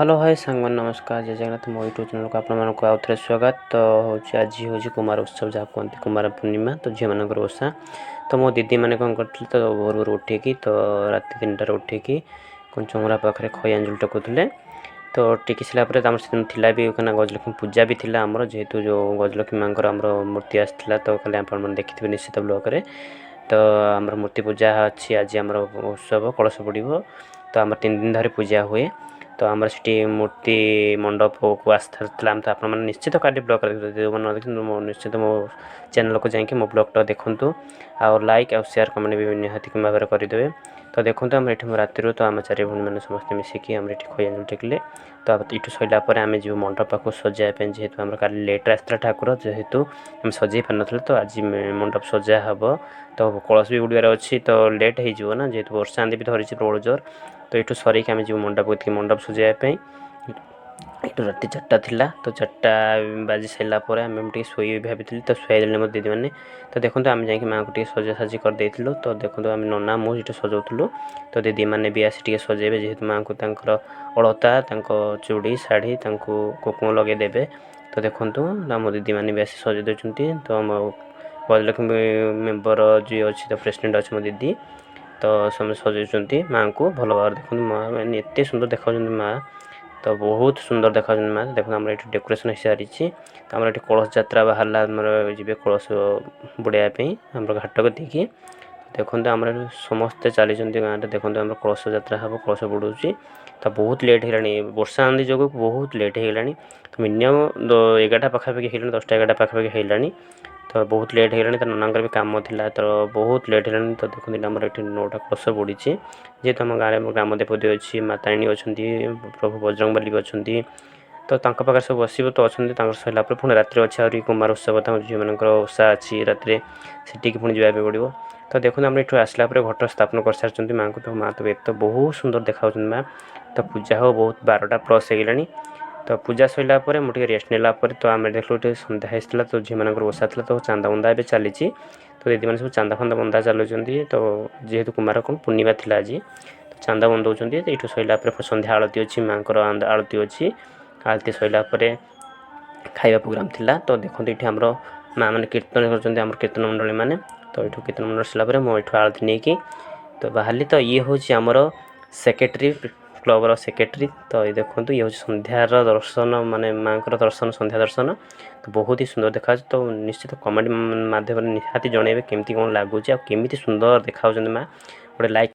Hello hi सांग नमस्कार जय जगन्नाथ मो यूट्यूब चैनल को आपको आउ थे स्वागत। तो हूँ आज हूँ कुमार उत्सव जहाँ कहते कुमार पूर्णिमा तो झील मान ओषा। तो मो दीदी मैंने कौन करते तो भोर भोर उठिकी तो राति 3टार उठिकी चौरा पाखे खई अंजुल टेकुले। तो टेकी सारापर से भी गजलक्ष्मी पूजा भी थी आमर जेहेतु जो गजलक्ष्मी माँ मूर्ति आसाला तो कल आप देखिए निश्चित ब्लॉग रे। तो आमर मूर्ति पूजा अच्छी आज आम उत्सव कलश पड़ो तो आम 3 दिन धरी पूजा हुए। तो आम से मूर्ति मंडप को आस्था तो आप निश्चित काली ब्लॉग निश्चित मो चैनल को जाकि मो ब्लॉगटा देखूँ और लाइक और शेयर कमेंट भी निहाती भाव में करदे। तो देखो आम ये राति तो आम 4 भाई मैंने समस्त मिसिकी आम खई अंजुल टेकिले। तो ये सरला आम जो मंडप पाक सजाइए जेहेतु आम काली लेट्रे आसला ठाकुर जेहेतु आम सजै पार ना तो आज मंडप सजा हम। तो कलश भी उड़ार अच्छी तो लेट हो ना जेहेतु वर्षा आंधी भी धरी प्रबल जोर। तो ये सर आम जो मंडप सजाइए ये राति 4टा थिला तो 4टा बाजी सारापर आम शोई भाई तो शुआईदे मो दीदी मैंने। तो देखो आम जा माँ को सजा साजी करदे। तो देखो आम नना मुझे सजाऊलु तो दीदी मैंने भी आसी सजेबे जेहेतु माँ को अलता चूड़ी शाढ़ी कुकुम लगेदेवे। तो देखो मो दीदी मैंने भी आसी सजे देते। तो मो गजलक्ष्मी मेम्बर जी अच्छी तो प्रेसिडेंट अच्छे मो दीदी तो समस्त सजाई माँ को भल भाव देखते माँ मैंने एत सुंदर देखा माँ तो बहुत सुंदर देखा माँ देखो आम ये डेकोरेशन हो सारी। तो आम ये कलश यात्रा बाहर जी कलश बुड़ाई आम घाट को देखिए देखो आम समस्ते चली गाँव में देखो आम कलश यात्रा हम कलश बुड़ू। तो बहुत लेट है वर्षा आंधी जो बहुत लेट होगा तो मिनिमम 11टा पाखापाखि है 10टा 11टा पाखापाखि है। तो बहुत लेट होगा तो नना भी कम था तो बहुत लेट है। तो देखते आम ये 9टा कलश बुड़ी जेहेतु आम गाँव में ग्राम देवती अच्छी माताणी अच्छा प्रभु बजरंगबली भी अच्छा तो पाखे सब बस तो अच्छा सरला पुणी राति अच्छे आहरी कुमार उत्सव झील मान ओषा अच्छी राति से पुणी जावाक पड़ो। तो देखो आम ये आसला घट स्थापन कर सारी माँ को तो माँ तो एक तो बहुत सुंदर देखा माँ। तो पूजा हो बहुत 12टा प्लस होगा। तो पूजा सरला मुझे रेस्ट नेला तो आम देखो सन्ध्या होता तो झील मान ओषा था तो चांदा बंदा ए चली। तो दीदी मैंने सब चांदा फांदा बंदा चलाऊँ तो जेहेतु कुमार कौन पूर्णिमा थी आज तो चांदा बंदौ ये सरला सन्ध्या आलती अच्छी माँ आलती अच्छी आलती सरला खाଇବା प्रोग्राम थिला। तो देखो ये आमर माँ मैंने कीर्तन कर कीर्तन मंडली मैंने तो ये कीर्तन मंडल सरला मुझे आलती नहीं कि तो बाहरी। तो ये हूँ आमर सेक्रेटरी क्लबर सेक्रेटरी। तो ये देखो ये हूँ सन्ध्यार दर्शन माने माँ दर्शन सन्ध्या दर्शन तो बहुत ही सुंदर देखा। तो निश्चित कमेंट माध्यम निहाती जनइबे केमती कौन लगुच आ केमी सुंदर देखा माँ गोटे लाइक